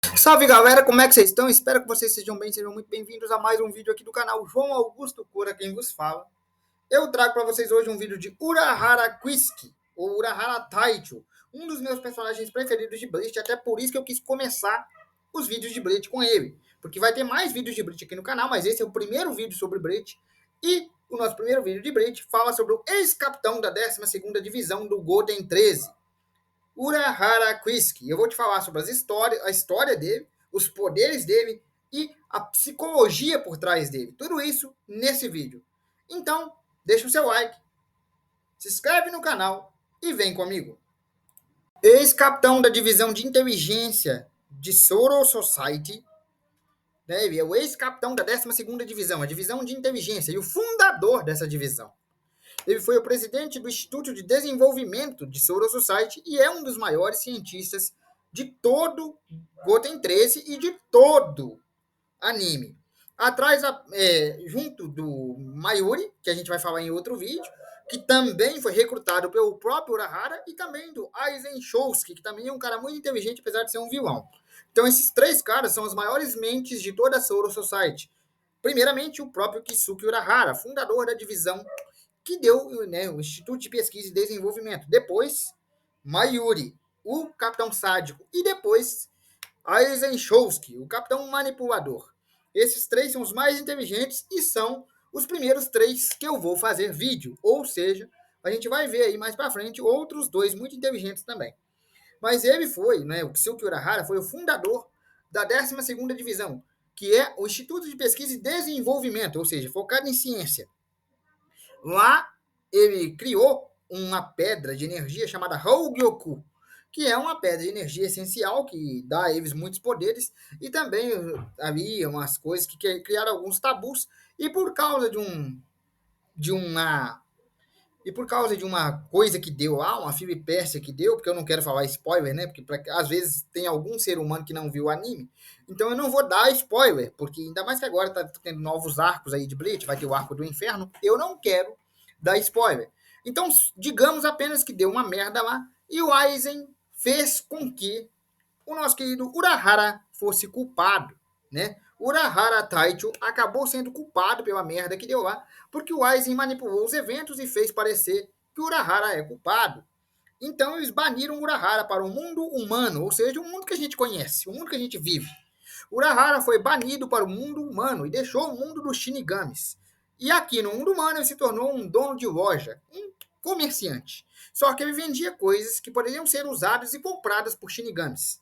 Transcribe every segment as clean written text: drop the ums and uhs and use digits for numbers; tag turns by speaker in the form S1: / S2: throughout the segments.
S1: Salve galera, como é que vocês estão? Espero que vocês estejam bem, sejam muito bem-vindos a mais um vídeo aqui do canal João Augusto Cura, quem vos fala. Eu trago para vocês hoje um vídeo de Urahara Quisuke, ou Urahara Taicho, um dos meus personagens preferidos de Bleach, até por isso que eu quis começar os vídeos de Bleach com ele, porque vai ter mais vídeos de Bleach aqui no canal, mas esse é o primeiro vídeo sobre Bleach, e o nosso primeiro vídeo de Bleach fala sobre o ex-capitão da 12ª Divisão do Golden 13, Urahara Quisuke. Eu vou te falar sobre a história dele, os poderes dele e a psicologia por trás dele. Tudo isso nesse vídeo. Então, deixa o seu like, se inscreve no canal e vem comigo. Ex-capitão da divisão de inteligência de Soro Society, né? Ele é o ex-capitão da 12ª Divisão, a divisão de inteligência, e o fundador dessa divisão. Ele foi o presidente do Instituto de Desenvolvimento de Soro Society e é um dos maiores cientistas de todo Goten 13 e de todo anime. Atrás, junto do Mayuri, que a gente vai falar em outro vídeo, que também foi recrutado pelo próprio Urahara, e também do Aizen Shousuke, que também é um cara muito inteligente, apesar de ser um vilão. Então, esses três caras são as maiores mentes de toda a Soro Society. Primeiramente, o próprio Kisuke Urahara, fundador da divisão que deu, né, o Instituto de Pesquisa e Desenvolvimento. Depois, Mayuri, o capitão sádico. E depois, Aizen Shousuke, o capitão manipulador. Esses três são os mais inteligentes e são os primeiros três que eu vou fazer vídeo. Ou seja, a gente vai ver aí mais para frente outros dois muito inteligentes também. Mas ele foi, né, o Kisuke Urahara foi o fundador da 12ª Divisão, que é o Instituto de Pesquisa e Desenvolvimento, ou seja, focado em ciência. Lá ele criou uma pedra de energia chamada Hougyoku, que é uma pedra de energia essencial que dá a eles muitos poderes, e também havia umas coisas que criaram alguns tabus, e por causa de uma e por causa de uma coisa que deu lá, uma filipécia que deu, porque eu não quero falar spoiler, né? Porque às vezes tem algum ser humano que não viu o anime, então eu não vou dar spoiler, porque ainda mais que agora tá tendo novos arcos aí de Bleach, vai ter o arco do inferno, eu não quero dar spoiler. Então, digamos apenas que deu uma merda lá, e o Aizen fez com que o nosso querido Urahara fosse culpado, né? Urahara Taicho acabou sendo culpado pela merda que deu lá, porque o Aizen manipulou os eventos e fez parecer que o Urahara é culpado. Então eles baniram o Urahara para o mundo humano, ou seja, o mundo que a gente conhece, o mundo que a gente vive. Urahara foi banido para o mundo humano e deixou o mundo dos Shinigamis. E aqui no mundo humano ele se tornou um dono de loja, um comerciante. Só que ele vendia coisas que poderiam ser usadas e compradas por Shinigamis.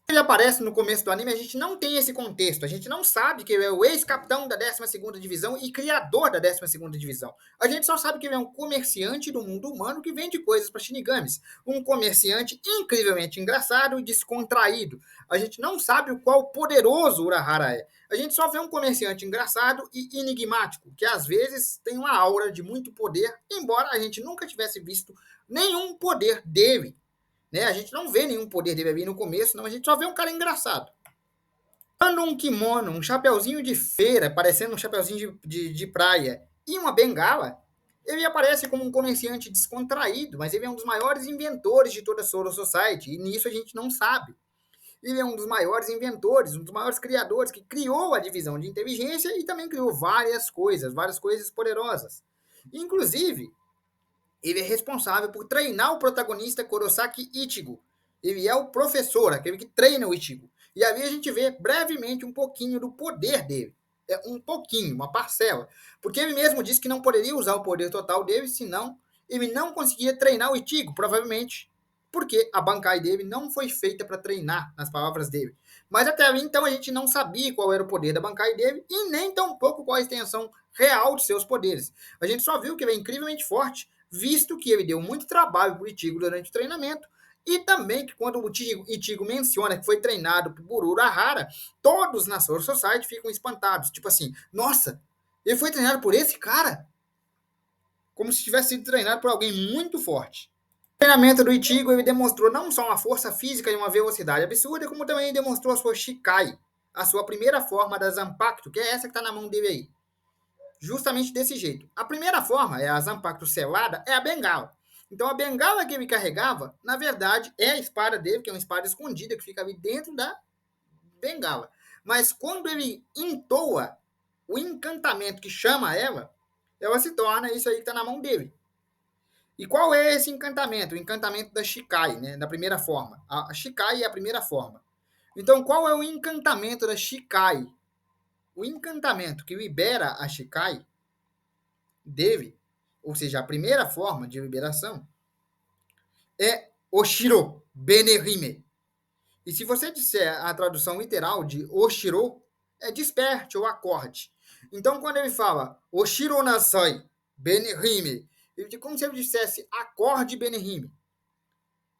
S1: Ele aparece no começo do anime, a gente não tem esse contexto. A gente não sabe que ele é o ex-capitão da 12ª Divisão e criador da 12ª Divisão. A gente só sabe que ele é um comerciante do mundo humano que vende coisas para Shinigamis. Um comerciante incrivelmente engraçado e descontraído. A gente não sabe o qual poderoso Urahara é. A gente só vê um comerciante engraçado e enigmático, que às vezes tem uma aura de muito poder, embora a gente nunca tivesse visto nenhum poder dele. Né? A gente não vê nenhum poder dele ali no começo, não. A gente só vê um cara engraçado. Usando um kimono, um chapeuzinho de feira, parecendo um chapeuzinho de praia, e uma bengala, ele aparece como um comerciante descontraído, mas ele é um dos maiores inventores de toda a Soro Society, e nisso a gente não sabe. Ele é um dos maiores inventores, um dos maiores criadores, que criou a divisão de inteligência e também criou várias coisas poderosas. Inclusive, ele é responsável por treinar o protagonista Kurosaki Ichigo. Ele é o professor, aquele que treina o Ichigo. E ali a gente vê brevemente um pouquinho do poder dele. É um pouquinho, uma parcela. Porque ele mesmo disse que não poderia usar o poder total dele, senão ele não conseguia treinar o Ichigo, provavelmente porque a Bankai dele não foi feita para treinar, nas palavras dele. Mas até ali, então, a gente não sabia qual era o poder da Bankai dele e nem tampouco qual a extensão real de seus poderes. A gente só viu que ele é incrivelmente forte, visto que ele deu muito trabalho para o Ichigo durante o treinamento, e também que quando o Ichigo menciona que foi treinado por Urahara, todos na Soul Society ficam espantados. Tipo assim, nossa, ele foi treinado por esse cara? Como se tivesse sido treinado por alguém muito forte. No treinamento do Ichigo, ele demonstrou não só uma força física e uma velocidade absurda, como também demonstrou a sua Shikai, a sua primeira forma da Zanpakuto, que é essa que está na mão dele aí. Justamente desse jeito. A primeira forma, é a Zanpakuto selada, é a bengala. Então a bengala que ele carregava, na verdade, é a espada dele, que é uma espada escondida, que fica ali dentro bengala. Mas quando ele entoa o encantamento que chama ela se torna isso aí que está na mão dele. E qual é esse encantamento? O encantamento da Shikai, né? Da primeira forma. A Shikai é a primeira forma. Então, qual é o encantamento da Shikai? O encantamento que libera a Shikai dele, ou seja, a primeira forma de liberação, é Oshiro Benehime. E se você disser a tradução literal de Oshiro, é desperte ou acorde. Então, quando ele fala Oshiro Nasai Benehime, como se ele dissesse acorde Benehime.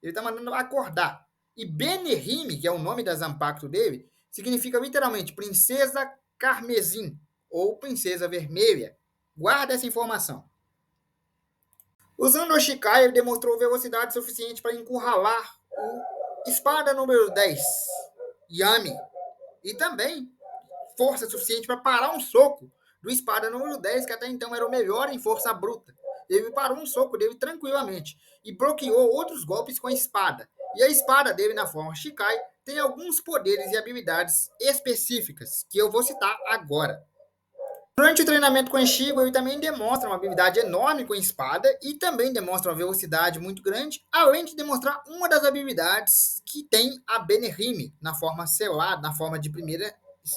S1: Ele está mandando acordar. E Benehime, que é o nome da Zanpakuto dele, significa literalmente princesa carmesim ou princesa vermelha. Guarda essa informação. Usando o Shikai, ele demonstrou velocidade suficiente para encurralar o espada número 10, Yami. E também força suficiente para parar um soco do espada número 10, que até então era o melhor em força bruta. Ele parou um soco dele tranquilamente e bloqueou outros golpes com a espada. E a espada dele, na forma Shikai, tem alguns poderes e habilidades específicas, que eu vou citar agora. Durante o treinamento com o Ishigo, ele também demonstra uma habilidade enorme com a espada e também demonstra uma velocidade muito grande, além de demonstrar uma das habilidades que tem a Benehime, na forma selada, na forma de primeira,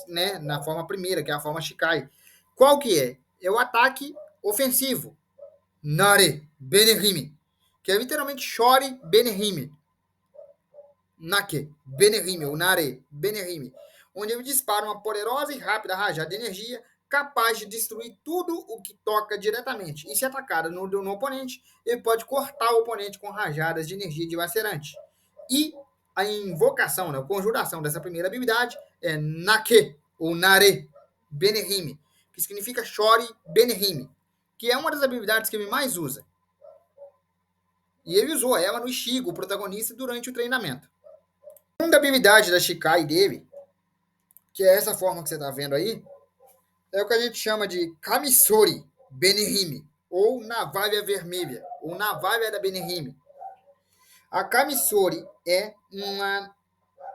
S1: né, na forma primeira, que é a forma Shikai. Qual que é? É o ataque ofensivo. Nare Benehime, que é literalmente Chore Benehime. Nake Benehime, ou Nare Benehime, onde ele dispara uma poderosa e rápida rajada de energia capaz de destruir tudo o que toca diretamente. E se atacada no oponente, ele pode cortar o oponente com rajadas de energia dilacerante. E a invocação, né, a conjuração dessa primeira habilidade é Nake, ou Nare Benehime, que significa Chore Benehime, que é uma das habilidades que ele mais usa. E ele usou ela no Ishigo, o protagonista, durante o treinamento. A segunda habilidade da Shikai dele, que é essa forma que você está vendo aí, é o que a gente chama de Kamisori Benehime, ou navalha vermelha, ou navalha da Benehime. A Kamisori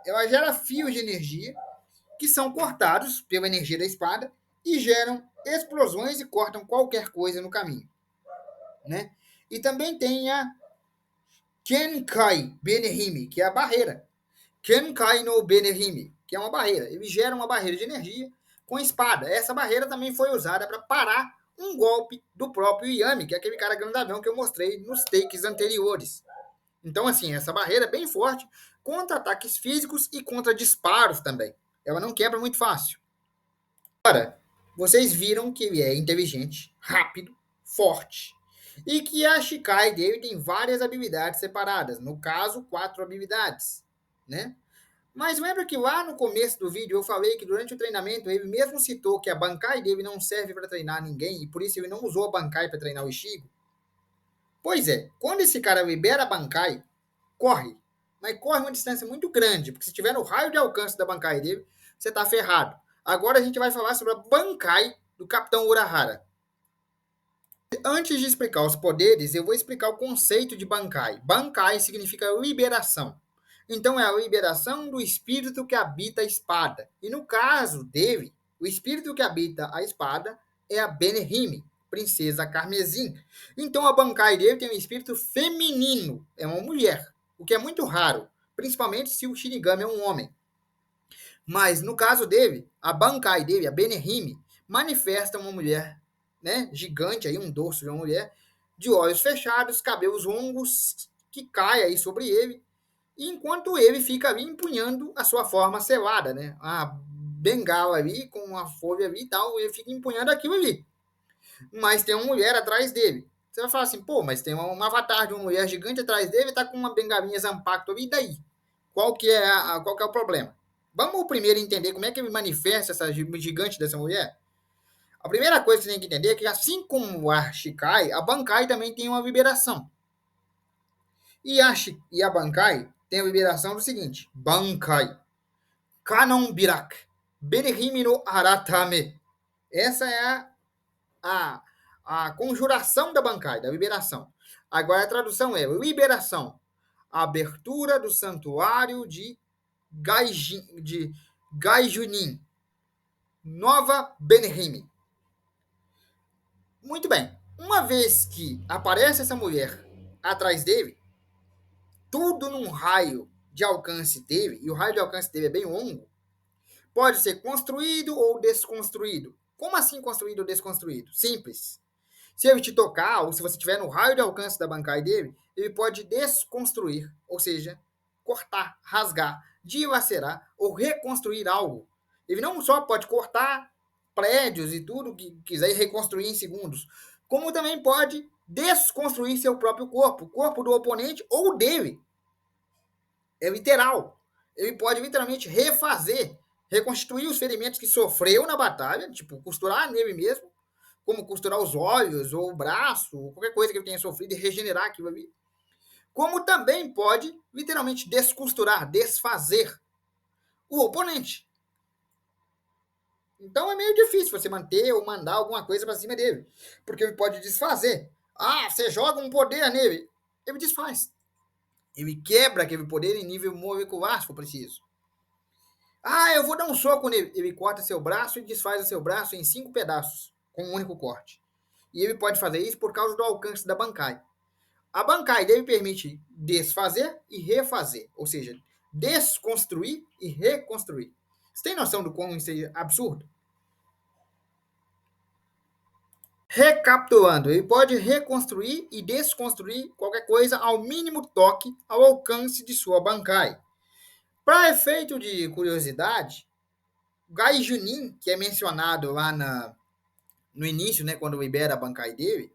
S1: ela gera fios de energia que são cortados pela energia da espada e geram explosões e cortam qualquer coisa no caminho, né? E também tem a Kenkai Benehime, que é a barreira. Kenkai no Benehime, que é uma barreira. Ele gera uma barreira de energia com a espada. Essa barreira também foi usada para parar um golpe do próprio Yami, que é aquele cara grandalhão que eu mostrei nos takes anteriores. Então, assim, essa barreira é bem forte contra ataques físicos e contra disparos também. Ela não quebra muito fácil. Agora, vocês viram que ele é inteligente, rápido, forte, e que a Shikai dele tem várias habilidades separadas. No caso, 4 habilidades, né? Mas lembra que lá no começo do vídeo eu falei que durante o treinamento ele mesmo citou que a Bankai dele não serve para treinar ninguém e por isso ele não usou a Bankai para treinar o Ishigo? Pois é, quando esse cara libera a Bankai, corre. Mas corre uma distância muito grande, porque se tiver no raio de alcance da Bankai dele, você tá ferrado. Agora a gente vai falar sobre a Bankai do Capitão Urahara. Antes de explicar os poderes, eu vou explicar o conceito de Bankai. Bankai significa liberação. Então é a liberação do espírito que habita a espada. E no caso dele, o espírito que habita a espada é a Benehime, princesa carmesim. Então a Bankai dele tem um espírito feminino, é uma mulher, o que é muito raro, principalmente se o Shinigami é um homem. Mas no caso dele, a Bankai dele, a Benehime, manifesta uma mulher, né, gigante, aí, um dorso de uma mulher, de olhos fechados, cabelos longos, que cai aí sobre ele, enquanto ele fica ali empunhando a sua forma selada, né? A bengala ali, com uma folha ali e tal, ele fica empunhando aquilo ali. Mas tem uma mulher atrás dele. Você vai falar assim, pô, mas tem um avatar de uma mulher gigante atrás dele e tá com uma bengalinha Zanpakuto ali, e daí? Qual que é o problema? Vamos primeiro entender como é que ele manifesta essa gigante dessa mulher? A primeira coisa que você tem que entender é que, assim como a Shikai, a Bankai também tem uma liberação. E a Bankai tem a liberação do seguinte: Bankai, Kanon Birak, Benehime no Aratame. Essa é a conjuração da Bankai, da liberação. Agora a tradução é liberação, abertura do santuário de Gai Junin, Nova Benihime. Muito bem. Uma vez que aparece essa mulher atrás dele, tudo num raio de alcance dele, e o raio de alcance dele é bem longo, pode ser construído ou desconstruído. Como assim construído ou desconstruído? Simples. Se ele te tocar, ou se você estiver no raio de alcance da bancada dele, ele pode desconstruir, ou seja, cortar, rasgar, dilacerar ou reconstruir algo. Ele não só pode cortar prédios e tudo que quiser reconstruir em segundos, como também pode desconstruir seu próprio corpo, o corpo do oponente ou dele. É literal. Ele pode literalmente refazer, reconstituir os ferimentos que sofreu na batalha, tipo, costurar nele mesmo, como costurar os olhos, ou o braço, ou qualquer coisa que ele tenha sofrido e regenerar aquilo ali. Como também pode, literalmente, descosturar, desfazer o oponente. Então é meio difícil você manter ou mandar alguma coisa para cima dele, porque ele pode desfazer. Ah, você joga um poder nele, ele desfaz. Ele quebra aquele poder em nível molecular, se for preciso. Ah, eu vou dar um soco nele. Ele corta seu braço e desfaz o seu braço em 5 pedaços, com um único corte. E ele pode fazer isso por causa do alcance da Bankai. A Bankai dele permite desfazer e refazer, ou seja, desconstruir e reconstruir. Você tem noção do quão isso é absurdo? Recapitulando, ele pode reconstruir e desconstruir qualquer coisa ao mínimo toque ao alcance de sua Bankai. Para efeito de curiosidade, Gai Junin, que é mencionado lá no início, né, quando libera a Bankai dele,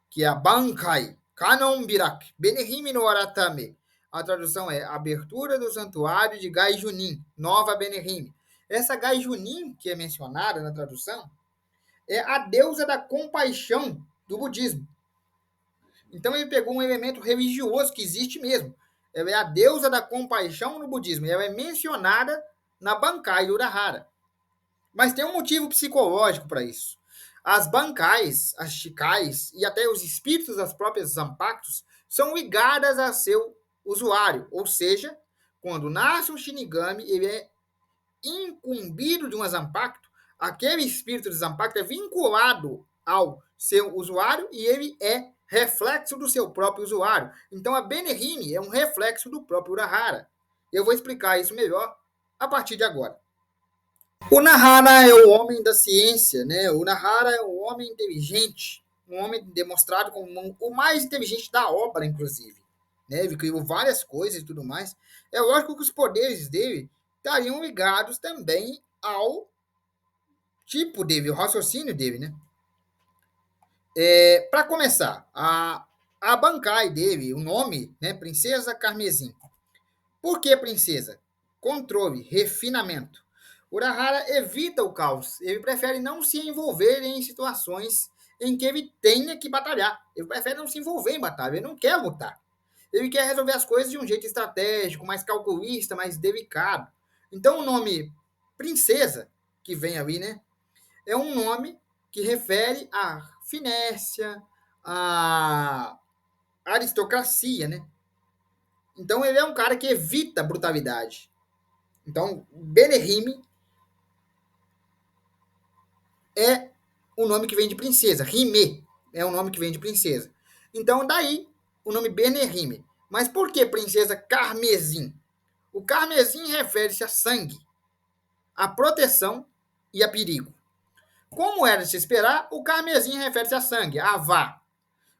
S1: que é a Bankai, Kanon Birak, Benihime no Aratame. A tradução é Abertura do Santuário de Gai Junin, Nova Benihime. Essa Gai Junin, que é mencionada na tradução, é a deusa da compaixão do budismo. Então ele pegou um elemento religioso que existe mesmo. Ela é a deusa da compaixão no budismo. E ela é mencionada na Bankai do Urahara. Mas tem um motivo psicológico para isso. As bancais, as chikais e até os espíritos das próprias zampactos são ligadas a seu usuário. Ou seja, quando nasce um Shinigami, ele é incumbido de um zampacto, aquele espírito de zampacto é vinculado ao seu usuário e ele é reflexo do seu próprio usuário. Então a Benihime é um reflexo do próprio Urahara. Eu vou explicar isso melhor a partir de agora. O Nahara é o homem da ciência, né? O Nahara é o homem inteligente, um homem demonstrado como o mais inteligente da obra, inclusive. Né? Ele criou várias coisas e tudo mais. É lógico que os poderes dele estariam ligados também ao tipo dele, ao raciocínio dele, né? Para começar, a Bankai dele, o nome, né? Princesa Carmesim. Por que princesa? Controle, refinamento. Urahara evita o caos. Ele prefere não se envolver em situações em que ele tenha que batalhar. Ele prefere não se envolver em batalha. Ele não quer lutar. Ele quer resolver as coisas de um jeito estratégico, mais calculista, mais delicado. Então o nome princesa, que vem ali, né? É um nome que refere à finécia, à aristocracia, né? Então ele é um cara que evita brutalidade. Então, Benihime é o nome que vem de princesa. Rime é o nome que vem de princesa. Então, daí o nome Benihime. Mas por que princesa Carmesim? O carmesim refere-se a sangue, a proteção e a perigo. Como era de se esperar, o carmesim refere-se a sangue, a Avá.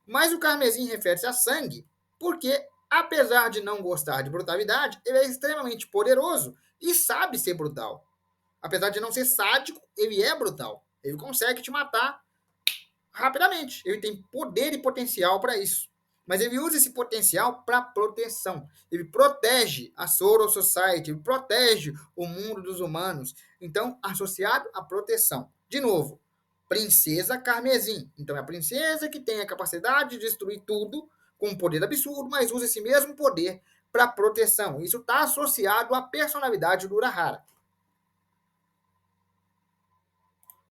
S1: Mas o carmesim refere-se a sangue porque, apesar de não gostar de brutalidade, ele é extremamente poderoso e sabe ser brutal. Apesar de não ser sádico, ele é brutal. Ele consegue te matar rapidamente. Ele tem poder e potencial para isso. Mas ele usa esse potencial para proteção. Ele protege a Soror Society, ele protege o mundo dos humanos. Então, associado à proteção. De novo, Princesa Carmesim. Então, é a princesa que tem a capacidade de destruir tudo com um poder absurdo, mas usa esse mesmo poder para proteção. Isso está associado à personalidade do Urahara.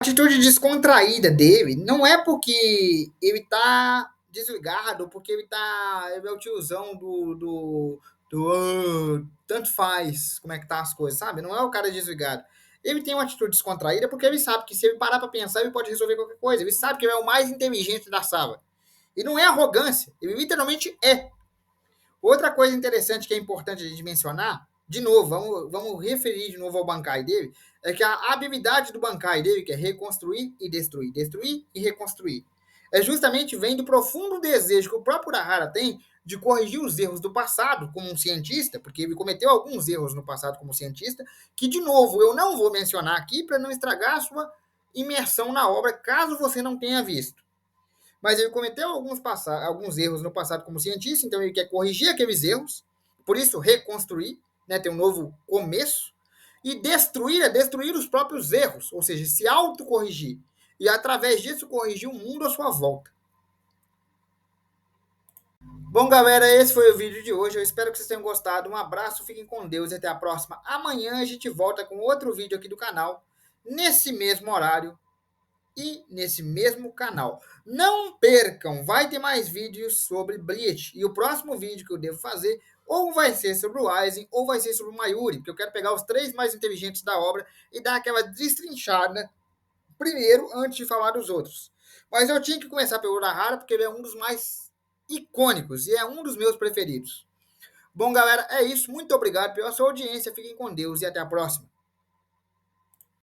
S1: A atitude descontraída dele não é porque ele tá desligado, porque ele é o tiozão tanto faz como é que tá as coisas, sabe? Não é o cara desligado. Ele tem uma atitude descontraída porque ele sabe que se ele parar para pensar, ele pode resolver qualquer coisa. Ele sabe que ele é o mais inteligente da sala. E não é arrogância, ele literalmente é. Outra coisa interessante que é importante a gente mencionar, de novo, vamos referir de novo ao Bankai dele, é que a habilidade do Bankai dele, que é reconstruir e destruir, destruir e reconstruir, é justamente vem do profundo desejo que o próprio Urahara tem de corrigir os erros do passado como um cientista, porque ele cometeu alguns erros no passado como cientista, que, de novo, eu não vou mencionar aqui para não estragar a sua imersão na obra, caso você não tenha visto. Mas ele cometeu alguns erros no passado como cientista, então ele quer corrigir aqueles erros, por isso reconstruir, né, ter um novo começo, e destruir é destruir os próprios erros, ou seja, se autocorrigir, e através disso corrigir o mundo à sua volta. Bom, galera, esse foi o vídeo de hoje. Eu espero que vocês tenham gostado. Um abraço, fiquem com Deus e até a próxima. Amanhã a gente volta com outro vídeo aqui do canal, nesse mesmo horário e nesse mesmo canal. Não percam, vai ter mais vídeos sobre Bleach. E o próximo vídeo que eu devo fazer ou vai ser sobre o Aizen ou vai ser sobre o Mayuri, porque eu quero pegar os 3 mais inteligentes da obra e dar aquela destrinchada primeiro antes de falar dos outros. Mas eu tinha que começar pelo Urahara porque ele é um dos mais icônicos e é um dos meus preferidos. Bom, galera, é isso. Muito obrigado pela sua audiência. Fiquem com Deus e até a próxima.